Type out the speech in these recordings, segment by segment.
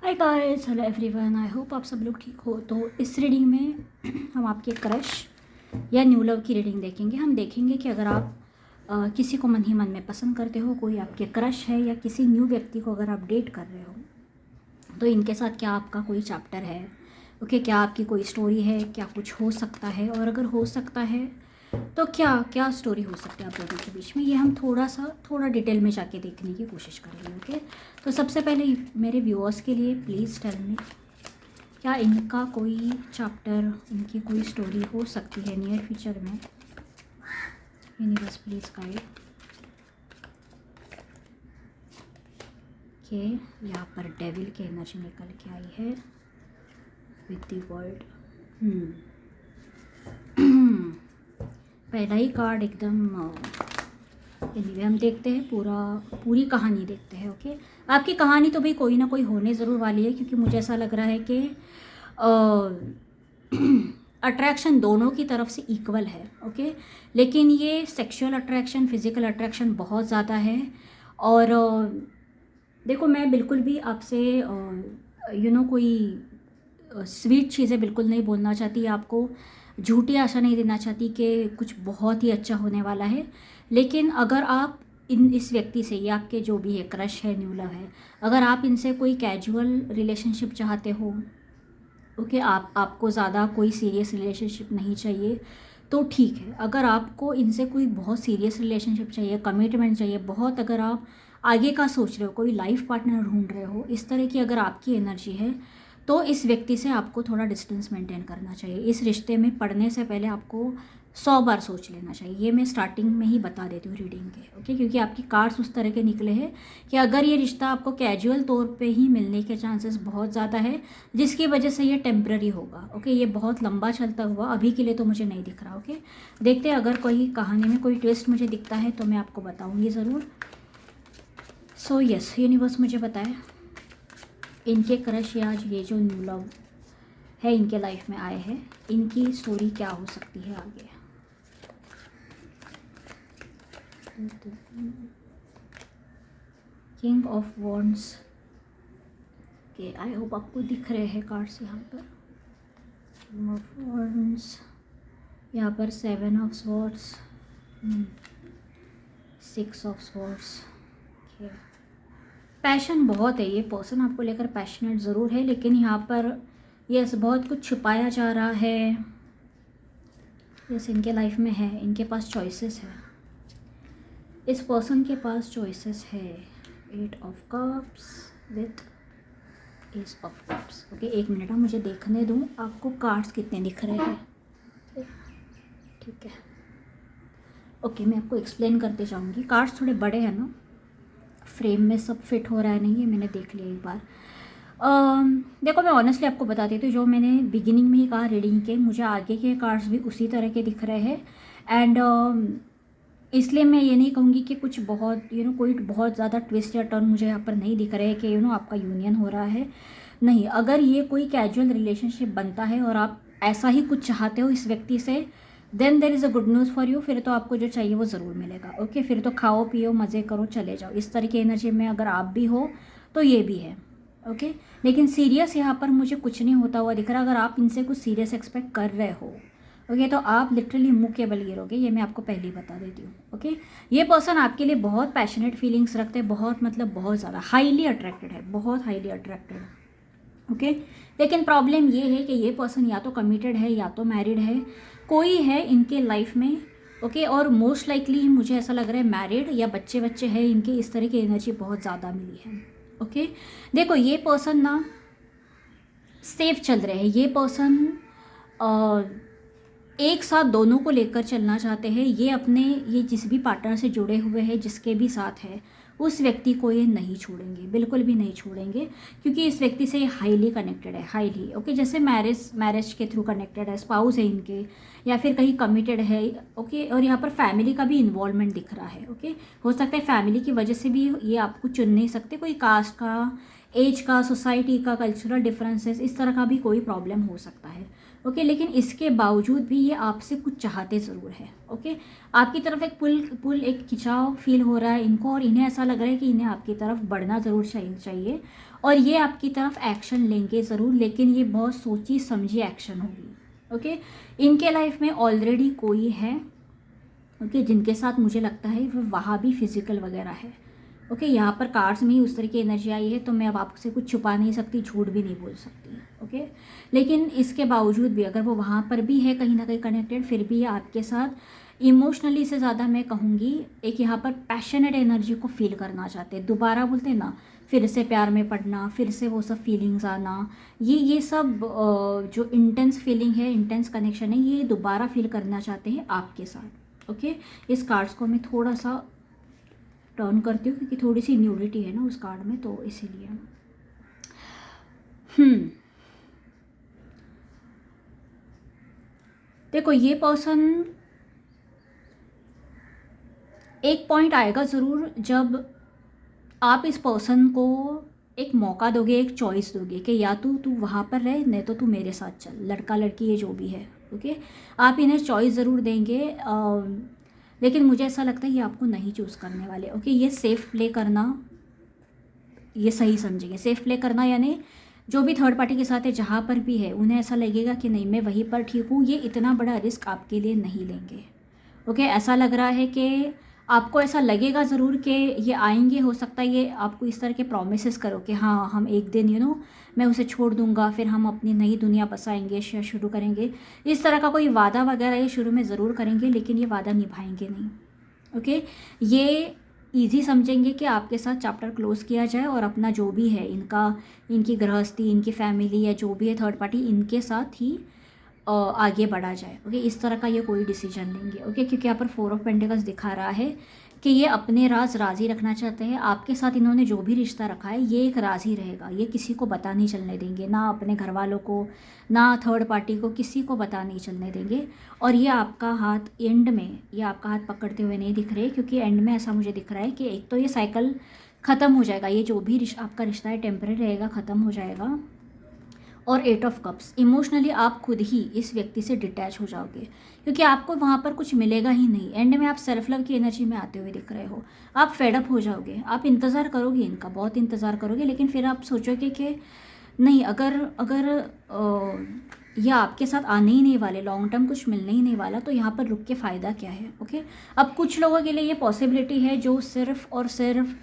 Hi guys, hello everyone, I hope आप सब लोग ठीक हो। तो इस रीडिंग में हम आपके क्रश या न्यू लव की रीडिंग देखेंगे। हम देखेंगे कि अगर आप किसी को मन ही मन में पसंद करते हो, कोई आपके क्रश है या किसी न्यू व्यक्ति को अगर आप डेट कर रहे हो, तो इनके साथ क्या आपका कोई चैप्टर है। ओके, क्या आपकी कोई स्टोरी है, क्या कुछ हो सकता है, और अगर हो सकता है तो क्या क्या स्टोरी हो सकती है आप लोगों के बीच में, ये हम थोड़ा डिटेल में जाके देखने की कोशिश करेंगे। ओके, तो सबसे पहले मेरे व्यूअर्स के लिए प्लीज़ टेल मी, क्या इनका कोई चैप्टर, इनकी कोई स्टोरी हो सकती है नियर फ्यूचर में। Universe please guide. के यहाँ पर डेविल की एनर्जी निकल के आई है विद द वर्ल्ड। पहला ही कार्ड एकदम एनीवे हम देखते हैं, पूरी कहानी देखते हैं। ओके, आपकी कहानी तो भाई कोई ना कोई होने ज़रूर वाली है, क्योंकि मुझे ऐसा लग रहा है कि अट्रैक्शन दोनों की तरफ से इक्वल है। ओके, लेकिन ये सेक्सुअल अट्रैक्शन, फिज़िकल अट्रैक्शन बहुत ज़्यादा है। और देखो, मैं बिल्कुल भी आपसे कोई स्वीट चीज़ें बिल्कुल नहीं बोलना चाहती, आपको झूठी आशा नहीं देना चाहती कि कुछ बहुत ही अच्छा होने वाला है। लेकिन अगर आप इस व्यक्ति से, ये आपके जो भी है क्रश है, न्यू लव है, अगर आप इनसे कोई कैजुअल रिलेशनशिप चाहते हो, ओके, आपको ज़्यादा कोई सीरियस रिलेशनशिप नहीं चाहिए, तो ठीक है। अगर आपको इनसे कोई बहुत सीरियस रिलेशनशिप चाहिए, कमिटमेंट चाहिए बहुत, अगर आप आगे का सोच रहे हो, कोई लाइफ पार्टनर ढूंढ रहे हो, इस तरह की अगर आपकी एनर्जी है, तो इस व्यक्ति से आपको थोड़ा डिस्टेंस मेंटेन करना चाहिए। इस रिश्ते में पड़ने से पहले आपको 100 बार सोच लेना चाहिए। ये मैं स्टार्टिंग में ही बता देती हूँ रीडिंग के। ओके, क्योंकि आपकी कार्ड्स उस तरह के निकले हैं कि अगर ये रिश्ता आपको कैजुअल तौर पे ही मिलने के चांसेस बहुत ज़्यादा है, जिसकी वजह से ये टेम्प्ररी होगा। ओके, ये बहुत लंबा चलता हुआ अभी के लिए तो मुझे नहीं दिख रहा। ओके, देखते हैं, अगर कोई कहानी में कोई ट्विस्ट मुझे दिखता है तो मैं आपको बताऊँगी ज़रूर। सो यस, यूनिवर्स मुझे बताए इनके क्रश या ये जो न्यू लव है इनके लाइफ में आए हैं, इनकी स्टोरी क्या हो सकती है आगे। किंग ऑफ वॉन्ड्स के, आई होप आपको दिख रहे हैं कार्ड्स यहाँ पर। किंग ऑफ वॉन्ड्स, यहाँ पर 7 of swords, 6 of swords. Passion बहुत है, ये पर्सन आपको लेकर पैशनेट ज़रूर है, लेकिन यहाँ पर यस बहुत कुछ छुपाया जा रहा है। यस, इनके लाइफ में है, इनके पास चॉइसेस है, इस पर्सन के पास चॉइसेस है। 8 of cups with S of cups. Okay, एक मिनट, मुझे देखने दूँ आपको कार्ड्स कितने दिख रहे हैं। ठीक है, ओके, मैं आपको एक्सप्लेन करते जाऊँगी। कार्ड्स थोड़े बड़े हैं ना, फ्रेम में सब फिट हो रहा है नहीं, है मैंने देख लिया एक बार। देखो, मैं ऑनेस्टली आपको बताती थी, जो मैंने बिगिनिंग में ही कहा रीडिंग के, मुझे आगे के कार्ड्स भी उसी तरह के दिख रहे हैं। एंड इसलिए मैं ये नहीं कहूँगी कि कुछ बहुत कोई बहुत ज़्यादा ट्विस्ट या टर्न मुझे यहाँ पर नहीं दिख रहे हैं कि आपका यूनियन हो रहा है। नहीं, अगर ये कोई कैजुअल रिलेशनशिप बनता है और आप ऐसा ही कुछ चाहते हो इस व्यक्ति से, then there is a good news for you. फिर तो आपको जो चाहिए वो ज़रूर मिलेगा। ओके, फिर तो खाओ पियो मज़े करो चले जाओ, इस तरह की एनर्जी में अगर आप भी हो तो ये भी है। ओके, लेकिन सीरियस यहाँ पर मुझे कुछ नहीं होता हुआ दिख रहा। अगर आप इनसे कुछ सीरियस एक्सपेक्ट कर रहे हो, ओके, तो आप लिटरली मुँह के बल गिरोगे, ये मैं आपको पहले ही बता देती हूँ। ओके, ये पर्सन आपके लिए बहुत पैशनेट फीलिंग्स रखते हैं, बहुत मतलब बहुत ज़्यादा हाईली अट्रैक्टेड है, बहुत हाईली अट्रैक्टेड। ओके, लेकिन प्रॉब्लम ये है कि ये पर्सन या तो कमिटेड है या तो मैरिड है, कोई है इनके लाइफ में। ओके, और मोस्ट लाइकली मुझे ऐसा लग रहा है मैरिड या बच्चे बच्चे हैं इनके, इस तरह की एनर्जी बहुत ज़्यादा मिली है। ओके, देखो, ये पर्सन ना सेफ चल रहे हैं, ये पर्सन एक साथ दोनों को लेकर चलना चाहते हैं। ये अपने, ये जिस भी पार्टनर से जुड़े हुए हैं, जिसके भी साथ है, उस व्यक्ति को ये नहीं छोड़ेंगे, बिल्कुल भी नहीं छोड़ेंगे, क्योंकि इस व्यक्ति से ये हाईली कनेक्टेड है, हाईली। ओके, जैसे मैरिज के थ्रू कनेक्टेड है, स्पाउस है इनके, या फिर कहीं कमिटेड है। ओके, और यहाँ पर फैमिली का भी इन्वॉल्वमेंट दिख रहा है। ओके, हो सकता है फैमिली की वजह से भी ये आपको चुन नहीं सकते, कोई कास्ट का एज का, सोसाइटी का, कल्चरल डिफरेंसेस, इस तरह का भी कोई प्रॉब्लम हो सकता है। ओके, लेकिन इसके बावजूद भी ये आपसे कुछ चाहते ज़रूर है। ओके, आपकी तरफ एक पुल एक खिंचाव फील हो रहा है इनको, और इन्हें ऐसा लग रहा है कि इन्हें आपकी तरफ बढ़ना ज़रूर चाहिए और ये आपकी तरफ एक्शन लेंगे ज़रूर, लेकिन ये बहुत सोची समझी एक्शन होगी। ओके, इनके लाइफ में ऑलरेडी कोई है, ओके, जिनके साथ मुझे लगता है वो वहाँ भी फिजिकल वगैरह है। ओके, यहाँ पर कार्ड्स में ही उस तरह की एनर्जी आई है, तो मैं अब आपसे कुछ छुपा नहीं सकती, झूठ भी नहीं बोल सकती। ओके, लेकिन इसके बावजूद भी अगर वो वहाँ पर भी है कहीं ना कहीं कनेक्टेड, फिर भी ये आपके साथ इमोशनली से ज़्यादा मैं कहूँगी एक यहाँ पर पैशनेट एनर्जी को फील करना चाहते हैं। दोबारा बोलते हैं ना, फिर से प्यार में पड़ना, फिर से वो सब फीलिंग्स आना, ये सब जो इंटेंस फीलिंग है, इंटेंस कनेक्शन है, ये दोबारा फील करना चाहते हैं आपके साथ। ओके, इस कार्ड्स को मैं थोड़ा सा टर्न करती हूँ क्योंकि थोड़ी सी न्यूडिटी है ना उस कार्ड में, तो इसीलिए। देखो, ये पर्सन एक पॉइंट आएगा ज़रूर जब आप इस पर्सन को एक मौका दोगे, एक चॉइस दोगे कि या तू वहाँ पर रहे, नहीं तो तू मेरे साथ चल, लड़का लड़की ये जो भी है। ओके, आप इन्हें चॉइस ज़रूर देंगे, लेकिन मुझे ऐसा लगता है ये आपको नहीं चूज़ करने वाले। ओके, ये सेफ़ प्ले करना, ये सही समझेंगे। सेफ़ प्ले करना यानी जो भी थर्ड पार्टी के साथ है, जहाँ पर भी है, उन्हें ऐसा लगेगा कि नहीं मैं वहीं पर ठीक हूँ, ये इतना बड़ा रिस्क आपके लिए नहीं लेंगे। ओके, ऐसा लग रहा है कि आपको ऐसा लगेगा ज़रूर कि ये आएंगे, हो सकता है ये आपको इस तरह के प्रोमिसेस करो कि हाँ हम एक दिन मैं उसे छोड़ दूंगा, फिर हम अपनी नई दुनिया बसाएंगे, शेयर शुरू करेंगे, इस तरह का कोई वादा वगैरह ये शुरू में ज़रूर करेंगे, लेकिन ये वादा निभाएंगे नहीं। ओके, ये ईजी समझेंगे कि आपके साथ चैप्टर क्लोज़ किया जाए और अपना जो भी है इनकी गृहस्थी, इनकी फैमिली या जो भी है थर्ड पार्टी, इनके साथ ही आगे बढ़ा जाए। ओके, इस तरह का ये कोई डिसीजन लेंगे। ओके, क्योंकि यहाँ पर 4 ऑफ पेंटिकल्स दिखा रहा है कि ये अपने राज ही रखना चाहते हैं। आपके साथ इन्होंने जो भी रिश्ता रखा है ये एक राज ही रहेगा, ये किसी को बता नहीं चलने देंगे, ना अपने घर वालों को, ना थर्ड पार्टी को, किसी को बता नहीं चलने देंगे। और ये आपका हाथ एंड में, ये आपका हाथ पकड़ते हुए नहीं दिख रहे, क्योंकि एंड में ऐसा मुझे दिख रहा है कि एक तो ये साइकिल ख़त्म हो जाएगा, ये जो भी आपका रिश्ता है टेम्परेरी रहेगा, ख़त्म हो जाएगा। और 8 ऑफ कप्स, इमोशनली आप खुद ही इस व्यक्ति से डिटैच हो जाओगे, क्योंकि आपको वहाँ पर कुछ मिलेगा ही नहीं। एंड में आप सेल्फ लव की एनर्जी में आते हुए दिख रहे हो, आप फेडअप हो जाओगे, आप इंतज़ार करोगे इनका, बहुत इंतज़ार करोगे, लेकिन फिर आप सोचोगे कि नहीं, अगर ये आपके साथ आने ही नहीं वाले, लॉन्ग टर्म कुछ मिलने ही नहीं वाला, तो यहाँ पर रुक के फ़ायदा क्या है। ओके, अब कुछ लोगों के लिए ये पॉसिबिलिटी है जो सिर्फ़ और सिर्फ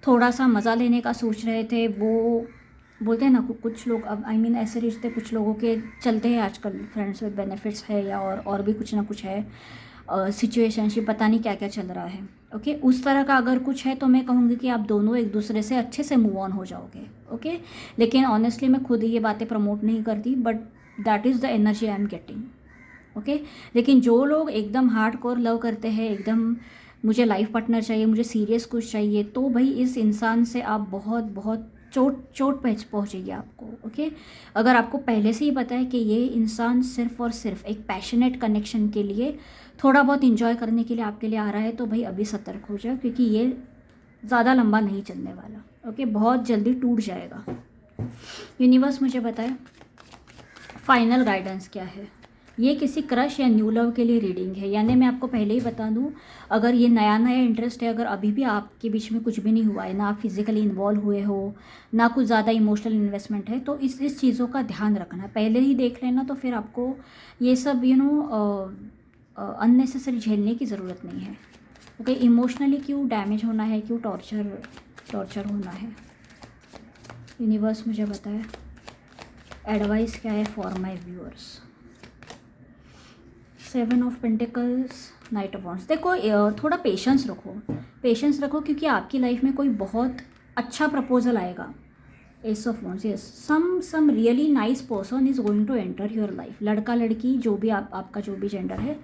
थोड़ा सा मज़ा लेने का सोच रहे थे, वो बोलते हैं ना कुछ लोग, अब आई मीन ऐसे रिश्ते कुछ लोगों के चलते हैं आजकल, फ्रेंड्स विद बेनिफिट्स है या और भी कुछ ना कुछ है, सिचुएशनशिप, पता नहीं क्या क्या चल रहा है। ओके, उस तरह का अगर कुछ है तो मैं कहूँगी कि आप दोनों एक दूसरे से अच्छे से मूव ऑन हो जाओगे। ओके, लेकिन ऑनेस्टली मैं खुद ही ये बातें प्रमोट नहीं करती, but that is the energy I am getting. Okay, लेकिन जो लोग एकदम हार्ड कोर लव करते हैं, एकदम मुझे लाइफ पार्टनर चाहिए, मुझे सीरियस कुछ चाहिए, तो भाई इस इंसान से आप बहुत बहुत चोट पहुँचेगी आपको। ओके, अगर आपको पहले से ही पता है कि ये इंसान सिर्फ और सिर्फ एक पैशनेट कनेक्शन के लिए, थोड़ा बहुत इंजॉय करने के लिए आपके लिए आ रहा है, तो भाई अभी सतर्क हो जाओ, क्योंकि ये ज़्यादा लंबा नहीं चलने वाला। ओके, बहुत जल्दी टूट जाएगा। यूनिवर्स मुझे बताए फाइनल गाइडेंस क्या है। ये किसी क्रश या न्यू लव के लिए रीडिंग है, यानी मैं आपको पहले ही बता दूं, अगर ये नया इंटरेस्ट है, अगर अभी भी आपके बीच में कुछ भी नहीं हुआ है, ना आप फिज़िकली इन्वॉल्व हुए हो, ना कुछ ज़्यादा इमोशनल इन्वेस्टमेंट है, तो इस चीज़ों का ध्यान रखना, पहले ही देख लेना, तो फिर आपको ये सब अननेसेसरी झेलने की ज़रूरत नहीं है। ओके, इमोशनली क्यों डैमेज होना है, क्यों टॉर्चर होना है। यूनिवर्स मुझे बताए एडवाइस क्या है for my viewers. 7 of pentacles, night of wands. देखो, थोड़ा पेशेंस रखो, क्योंकि आपकी लाइफ में कोई बहुत अच्छा प्रपोजल आएगा। Ace of wands, yes, some really nice person is going to enter your life. लड़का लड़की जो भी आपका जो भी जेंडर है,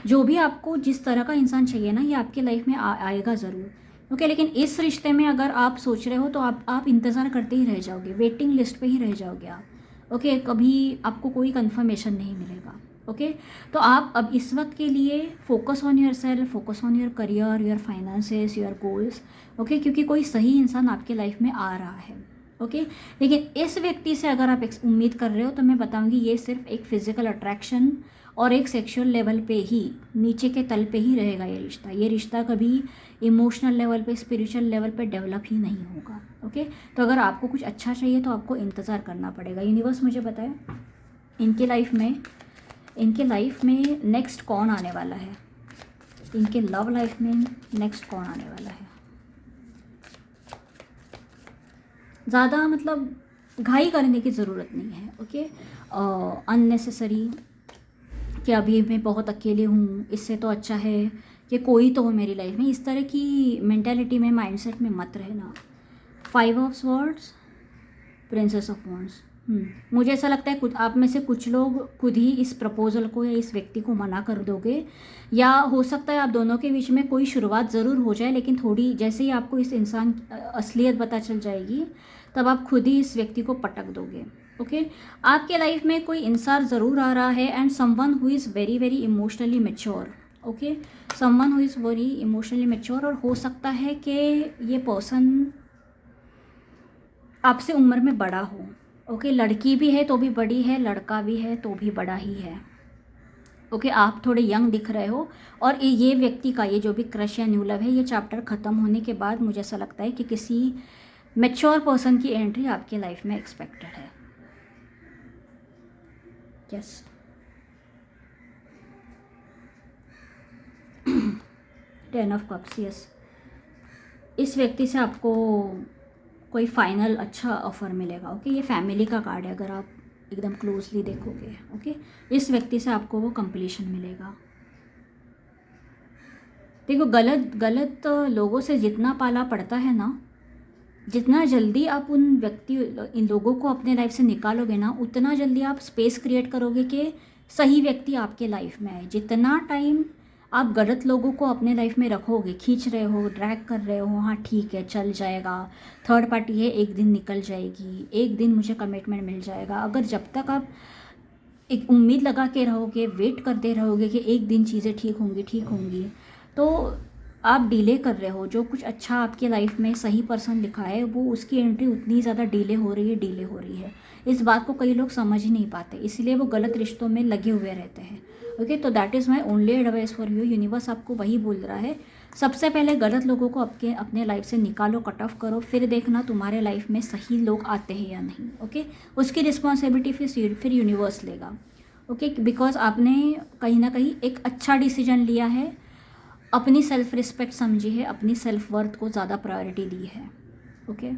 जो भी आपको जिस तरह का इंसान चाहिए ना, ये आपकी लाइफ में आएगा ज़रूर। ओके, लेकिन इस रिश्ते में अगर आप सोच रहे हो तो आप इंतज़ार करते ही रह जाओगे, वेटिंग लिस्ट पे ही रह जाओगे आप। ओके, कभी आपको कोई कंफर्मेशन नहीं मिलेगा। ओके, तो आप अब इस वक्त के लिए focus on your self, focus on your career, your finances, your goals. Okay, क्योंकि कोई सही इंसान आपके लाइफ में आ रहा है। ओके। लेकिन इस व्यक्ति से अगर आप उम्मीद कर रहे हो तो मैं बताऊंगी ये सिर्फ एक फिजिकल अट्रैक्शन और एक सेक्सुअल लेवल पे ही, नीचे के तल पे ही रहेगा ये रिश्ता। ये रिश्ता कभी इमोशनल लेवल पे, स्पिरिचुअल लेवल पे डेवलप ही नहीं होगा। ओके। तो अगर आपको कुछ अच्छा चाहिए तो आपको इंतज़ार करना पड़ेगा। यूनिवर्स मुझे बताए इनके लाइफ में नेक्स्ट कौन आने वाला है, इनके लव लाइफ में नेक्स्ट कौन आने वाला है। ज़्यादा मतलब घाई करने की ज़रूरत नहीं है। ओके। अननेसेसरी कि अभी मैं बहुत अकेले हूँ, इससे तो अच्छा है कि कोई तो हो मेरी लाइफ में, इस तरह की मेंटालिटी में, माइंडसेट में मत रहना। 5 of swords, princess of wands. मुझे ऐसा लगता है कुछ आप में से कुछ लोग खुद ही इस प्रपोजल को या इस व्यक्ति को मना कर दोगे, या हो सकता है आप दोनों के बीच में कोई शुरुआत ज़रूर हो जाए, लेकिन थोड़ी जैसे ही आपको इस इंसान असलियत पता चल जाएगी तब आप खुद ही इस व्यक्ति को पटक दोगे। ओके। आपके लाइफ में कोई इंसान ज़रूर आ रहा है and someone who is very very emotionally mature. Okay. Someone who is very emotionally mature, और हो सकता है कि ये पर्सन आपसे उम्र में बड़ा हो। ओके। लड़की भी है तो भी बड़ी है, लड़का भी है तो भी बड़ा ही है। ओके। आप थोड़े यंग दिख रहे हो, और ये व्यक्ति का, ये जो भी क्रश या न्यू लव है, ये चैप्टर ख़त्म होने के बाद मुझे ऐसा लगता है कि किसी मैच्योर पर्सन की एंट्री आपके लाइफ में एक्सपेक्टेड है। यस। 10 of cups. यस। इस व्यक्ति से आपको कोई फाइनल अच्छा ऑफर मिलेगा। ओके। ये फैमिली का कार्ड है अगर आप एकदम क्लोजली देखोगे। ओके। इस व्यक्ति से आपको वो कंप्लीशन मिलेगा। देखो, गलत लोगों से जितना पाला पड़ता है ना, जितना जल्दी आप इन लोगों को अपने लाइफ से निकालोगे ना, उतना जल्दी आप स्पेस क्रिएट करोगे कि सही व्यक्ति आपके लाइफ में आए। जितना टाइम आप गलत लोगों को अपने लाइफ में रखोगे, खींच रहे हो, ड्रैग कर रहे हो, हाँ ठीक है चल जाएगा, थर्ड पार्टी है, एक दिन निकल जाएगी, एक दिन मुझे कमिटमेंट मिल जाएगा, अगर जब तक आप एक उम्मीद लगा के रहोगे, वेट करते रहोगे कि एक दिन चीज़ें ठीक होंगी, तो आप डिले कर रहे हो। जो कुछ अच्छा आपके लाइफ में सही पर्सन लिखा है, वो उसकी एंट्री उतनी ज़्यादा डिले हो रही है। इस बात को कई लोग समझ ही नहीं पाते, इसलिए वो गलत रिश्तों में लगे हुए रहते हैं। ओके। तो that is my only advice for you. Universe आपको वही बोल रहा है, सबसे पहले गलत लोगों को अपने लाइफ से निकालो, कट ऑफ करो, फिर देखना तुम्हारे लाइफ में सही लोग आते हैं या नहीं। ओके। उसकी रिस्पॉन्सिबिलिटी फिर यूनिवर्स लेगा। ओके। बिकॉज आपने कहीं ना कहीं एक अच्छा डिसीजन लिया है, अपनी सेल्फ रिस्पेक्ट समझी है, अपनी सेल्फ वर्थ को ज़्यादा प्रायोरिटी दी है। Okay.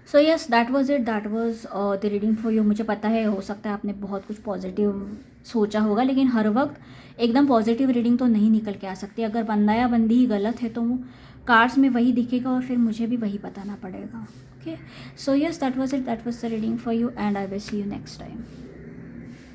So yes, that was it, that was the reading for you. मुझे पता है हो सकता है आपने बहुत कुछ पॉजिटिव सोचा होगा, लेकिन हर वक्त एकदम पॉजिटिव रीडिंग तो नहीं निकल के आ सकती। अगर बंदा या बंदी ही गलत है तो वो कार्ड्स में वही दिखेगा और फिर मुझे भी वही बताना पड़ेगा। Okay. So yes, that was it, that was the reading for you and I will see you next time.